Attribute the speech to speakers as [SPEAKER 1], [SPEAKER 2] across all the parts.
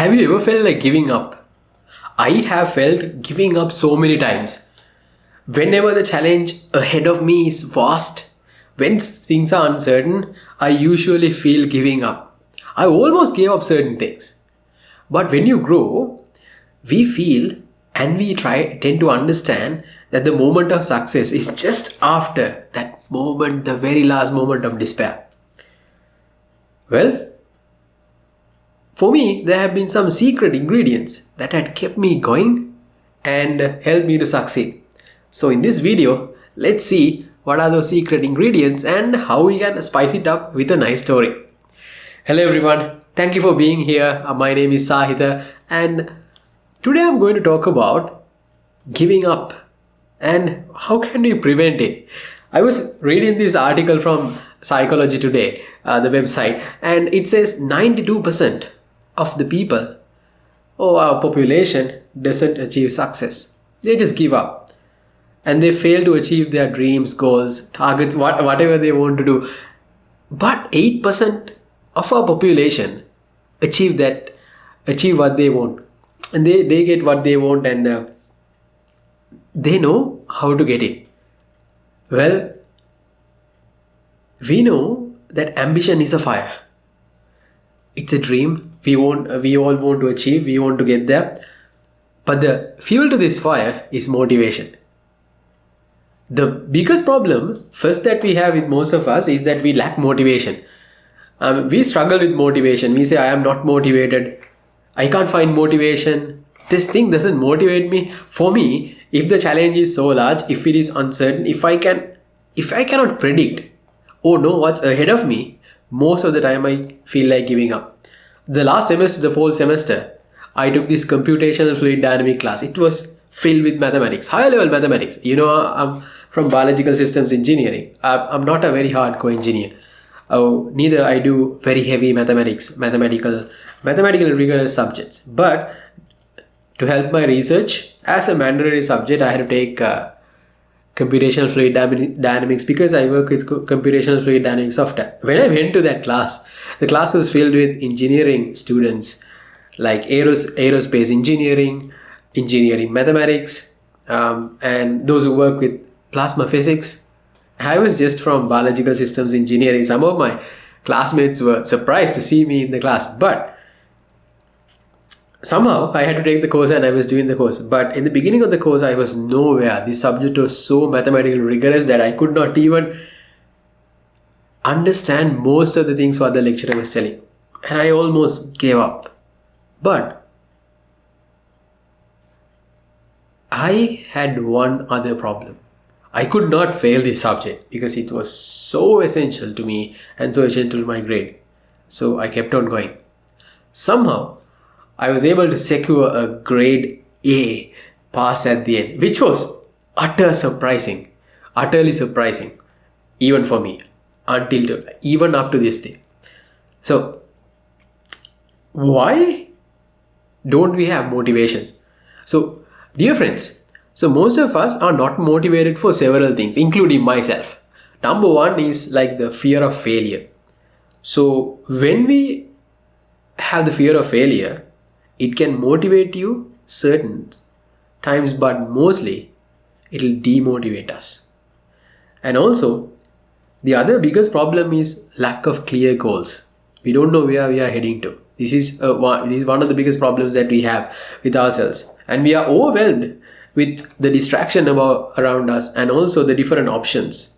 [SPEAKER 1] Have you ever felt like giving up? I have felt giving up so many times. Whenever the challenge ahead of me is vast, when things are uncertain, I usually feel giving up. I almost gave up certain things. But when you grow, we feel and we tend to understand that the moment of success is just after that moment, the very last moment of despair. Well, for me, there have been some secret ingredients that had kept me going and helped me to succeed. So in this video, let's see what are those secret ingredients and how we can spice it up with a nice story. Hello everyone, thank you for being here. My name is Sahitha and today I'm going to talk about giving up and how can we prevent it. I was reading this article from Psychology Today, the website, and it says 92% of the people or our population doesn't achieve success. They just give up and they fail to achieve their dreams, goals, targets, whatever they want to do. But 8% of our population achieve what they want, and they get what they want, and they know how to get it. Well, we know that ambition is a fire. It's a dream we all want to achieve, we want to get there. But the fuel to this fire is motivation. The biggest problem first that we have with most of us is that we lack motivation. We struggle with motivation. We say, I am not motivated. I can't find motivation. This thing doesn't motivate me. For me, if the challenge is so large, if it is uncertain, if I cannot predict or know what's ahead of me, most of the time I feel like giving up. The last semester, the fall semester, I took this computational fluid dynamic class. It was filled with mathematics, higher level mathematics. I'm from biological systems engineering. I'm not a very hardcore engineer. Neither I do very heavy mathematical rigorous subjects. But to help my research, as a mandatory subject, I had to take computational fluid dynamics because I work with computational fluid dynamics software. When I went to that class, the class was filled with engineering students like aerospace engineering mathematics, and those who work with plasma physics. I was just from biological systems engineering. Some of my classmates were surprised to see me in the class, but somehow I had to take the course and I was doing the course. But in the beginning of the course, I was nowhere. This subject was so mathematically rigorous that I could not even understand most of the things what the lecturer was telling. And I almost gave up. But I had one other problem. I could not fail this subject because it was so essential to me and so essential to my grade. So I kept on going. Somehow, I was able to secure a grade A pass at the end, which was utterly surprising, even for me, even up to this day. So, why don't we have motivation? So, dear friends, most of us are not motivated for several things, including myself. Number one is like the fear of failure. So, when we have the fear of failure, it can motivate you certain times, but mostly it will demotivate us. And also, the other biggest problem is lack of clear goals. We don't know where we are heading to. This is one of the biggest problems that we have with ourselves. And we are overwhelmed with the distraction around us and also the different options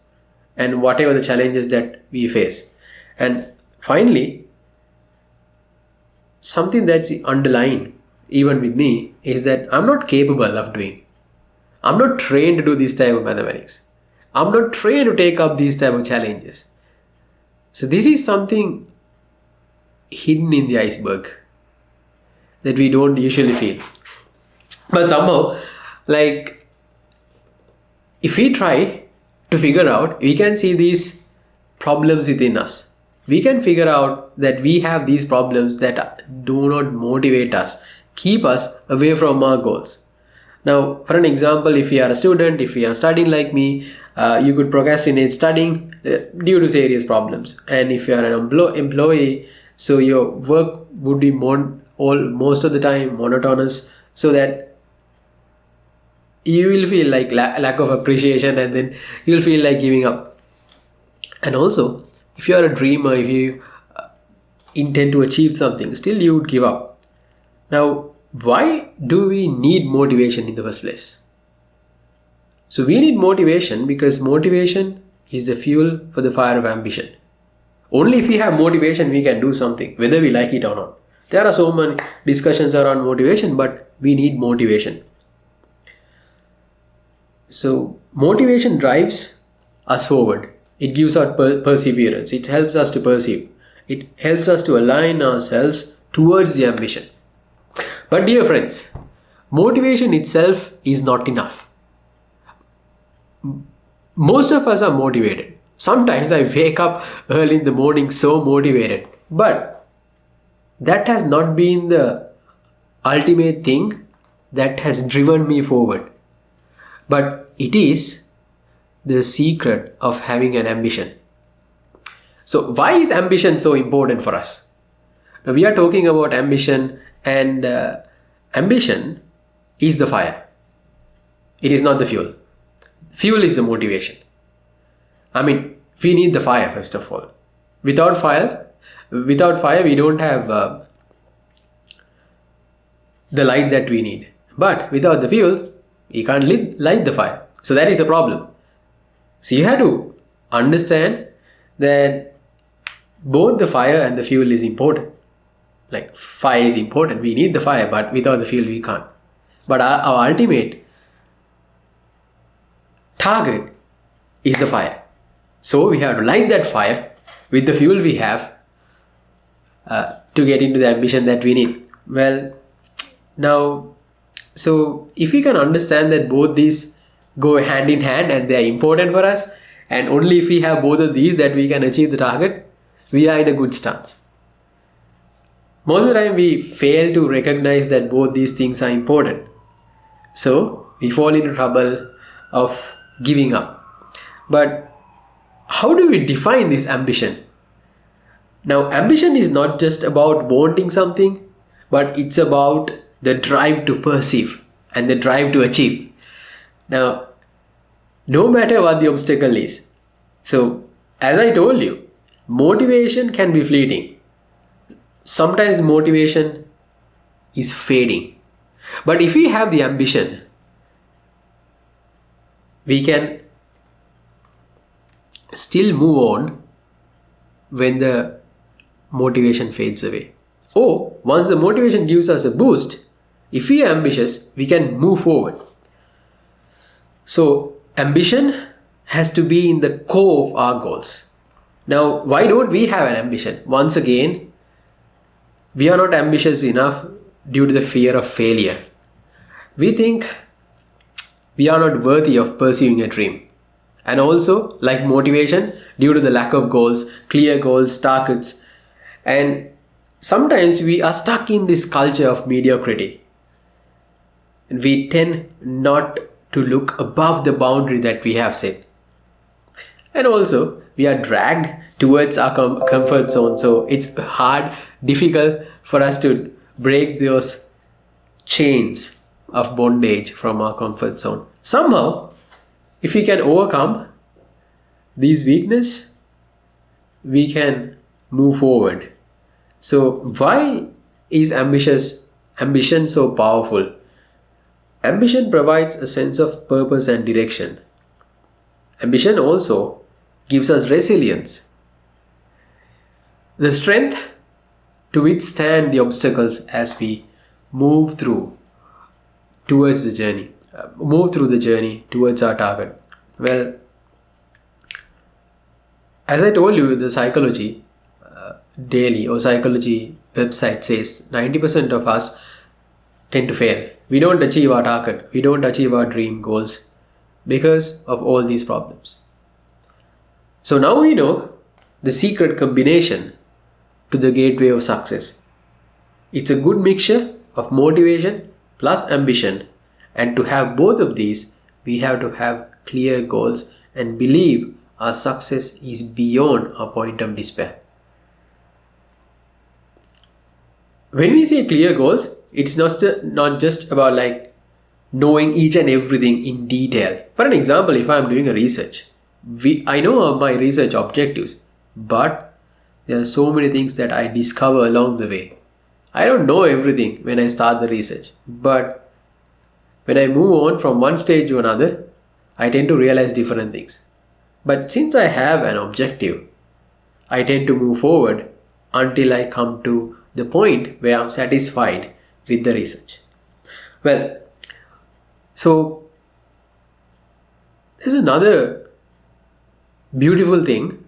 [SPEAKER 1] and whatever the challenges that we face. And finally, something that's underlying even with me is that I'm not capable of doing. I'm not trained to do this type of mathematics. I'm not trained to take up these type of challenges. So this is something hidden in the iceberg that we don't usually feel. But somehow, like, if we try to figure out, we can see these problems within us. We can figure out that we have these problems that do not motivate us, keep us away from our goals. Now, for an example, if you are a student, if you are studying like me, you could procrastinate studying due to serious problems. And if you are an employee, so your work would be more all most of the time monotonous, so that you will feel like lack of appreciation, and then you'll feel like giving up. And also, if you are a dreamer, if you intend to achieve something, still you would give up. Now, why do we need motivation in the first place? So we need motivation because motivation is the fuel for the fire of ambition. Only if we have motivation we can do something, whether we like it or not. There are so many discussions around motivation, but we need motivation. So motivation drives us forward. It gives us perseverance. It helps us to perceive. It helps us to align ourselves towards the ambition. But dear friends, motivation itself is not enough. Most of us are motivated. Sometimes I wake up early in the morning so motivated. But that has not been the ultimate thing that has driven me forward. But it is the secret of having an ambition. So why is ambition so important for us? Now we are talking about ambition, and ambition is the fire. It is not the fuel. Fuel is the motivation. I mean, we need the fire first of all. Without fire we don't have the light that we need. But without the fuel, we can't light the fire. So that is a problem. So you have to understand that both the fire and the fuel is important. Like fire is important, we need the fire, but without the fuel we can't. But our ultimate target is the fire. So we have to light that fire with the fuel we have to get into the ambition that we need. Well, now, so if we can understand that both these go hand in hand and they are important for us, and only if we have both of these that we can achieve the target, we are in a good stance. Most of the time we fail to recognize that both these things are important. So we fall into trouble of giving up. But how do we define this ambition? Now, ambition is not just about wanting something, but it's about the drive to perceive and the drive to achieve. Now, no matter what the obstacle is. So, as I told you, motivation can be fleeting. Sometimes motivation is fading. But if we have the ambition, we can still move on when the motivation fades away. Or once the motivation gives us a boost, if we are ambitious, we can move forward. So ambition has to be in the core of our goals. Now, why don't we have an ambition? Once again, we are not ambitious enough due to the fear of failure. We think we are not worthy of pursuing a dream. And also, like motivation, due to the lack of goals, clear goals, targets. And sometimes we are stuck in this culture of mediocrity. And we tend not to look above the boundary that we have set. And also, we are dragged towards our comfort zone. So it's hard, difficult for us to break those chains of bondage from our comfort zone. Somehow, if we can overcome these weaknesses, we can move forward. So why is ambition so powerful? Ambition provides a sense of purpose and direction. Ambition also gives us resilience, the strength to withstand the obstacles as we move through the journey towards our target. Well, as I told you, the psychology daily or psychology website says 90% of us tend to fail. We don't achieve our target. We don't achieve our dream goals because of all these problems. So now we know the secret combination to the gateway of success. It's a good mixture of motivation plus ambition. And to have both of these, we have to have clear goals and believe our success is beyond our point of despair. When we say clear goals, it's not just about like knowing each and everything in detail. For an example, if I'm doing a research, I know my research objectives, but there are so many things that I discover along the way. I don't know everything when I start the research, but when I move on from one stage to another, I tend to realize different things. But since I have an objective, I tend to move forward until I come to the point where I'm satisfied with the research. Well, so there's another beautiful thing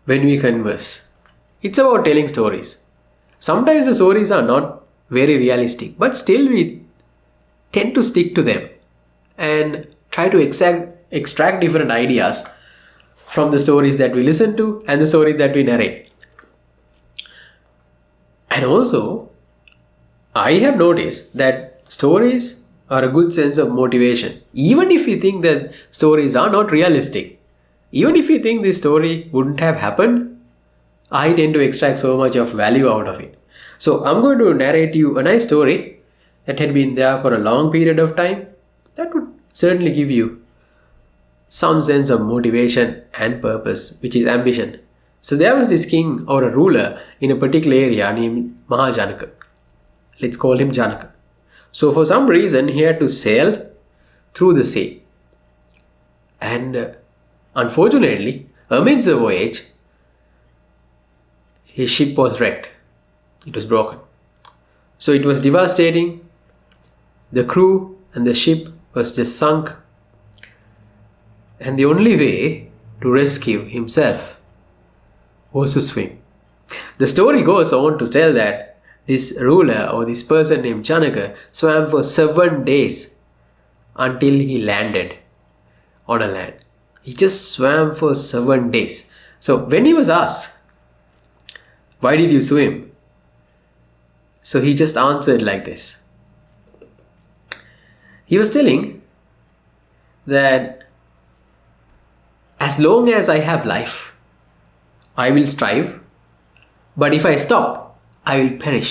[SPEAKER 1] when we converse. It's about telling stories. Sometimes the stories are not very realistic, but still we tend to stick to them and try to extract different ideas from the stories that we listen to and the stories that we narrate. And also, I have noticed that stories are a good sense of motivation. Even if you think that stories are not realistic, even if you think this story wouldn't have happened, I tend to extract so much of value out of it. So I'm going to narrate you a nice story that had been there for a long period of time. That would certainly give you some sense of motivation and purpose, which is ambition. So there was this king or a ruler in a particular area named Mahajanaka. Let's call him Janaka. So for some reason he had to sail through the sea. And unfortunately, amidst the voyage, his ship was wrecked. It was broken. So it was devastating. The crew and the ship was just sunk. And the only way to rescue himself was to swim. The story goes on to tell that this ruler or this person named Janaka swam for 7 days until he landed on a land. He just swam for 7 days. So when he was asked, "Why did you swim?" So he just answered like this. He was telling that as long as I have life, I will strive, but if I stop, I will perish.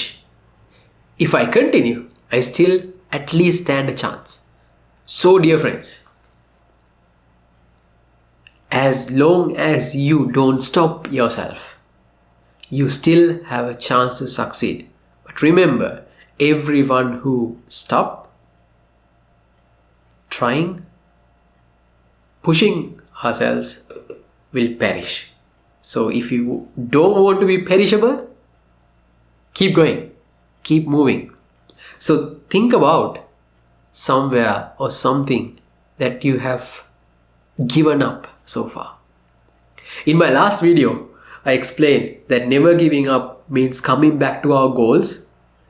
[SPEAKER 1] If I continue, I still at least stand a chance. So dear friends, as long as you don't stop yourself, you still have a chance to succeed. But remember, everyone who stops trying, pushing ourselves will perish. So if you don't want to be perishable, keep going, keep moving. So think about somewhere or something that you have given up so far. In my last video, I explained that never giving up means coming back to our goals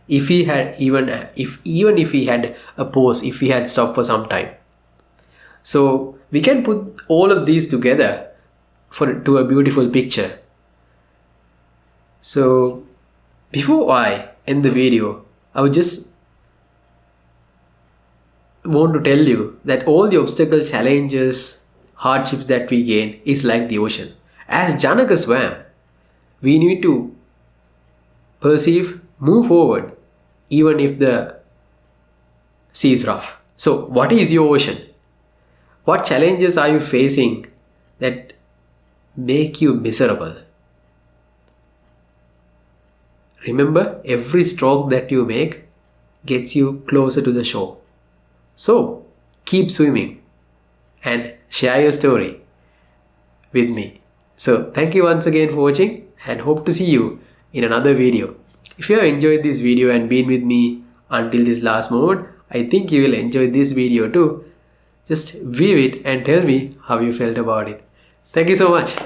[SPEAKER 1] if he had even if he had a pause, if he had stopped for some time. So we can put all of these together to a beautiful picture. So before I end the video, I would just want to tell you that all the obstacle, challenges, hardships that we gain is like the ocean. As Janaka swam, we need to perceive, move forward, even if the sea is rough. So what is your ocean? What challenges are you facing that make you miserable? Remember, every stroke that you make gets you closer to the shore. So keep swimming and share your story with me. So thank you once again for watching and hope to see you in another video. If you have enjoyed this video and been with me until this last moment, I think you will enjoy this video too. Just view it and tell me how you felt about it. Thank you so much.